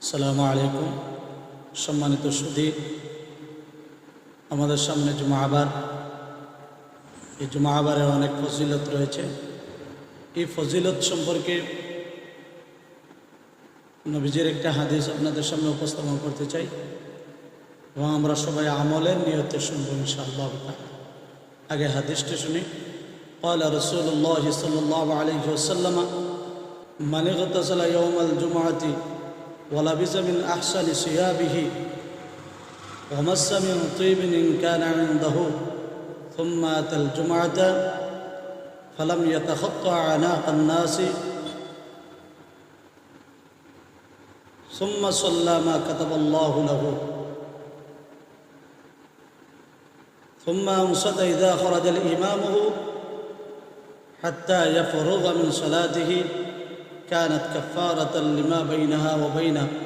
আসসালামু আলাইকুম। সম্মানিত সুধী, আমাদের সামনে জুমাবার, এই জুমাবারে অনেক ফজিলত রয়েছে। এই ফজিলত সম্পর্কে নবীজির একটা হাদিস আপনাদের সামনে উপস্থাপন করতে চাই এবং আমরা সবাই আমলের নিয়তে শুনব ইনশাআল্লাহ। আগে হাদিসটি শুনি। قال رسول الله صلى الله عليه وسلم من اغتسل يوم الجمعة ولبس من أحسن ثيابه ومس من طيب إن كان عنده ثم أتى الجمعة فلم يتخطى أعناق الناس ثم صلى ما كتب الله له ثم أنصت إذا خرج الإمام حتى يفرغ من صلاته كانت كفارة لما بينها وبين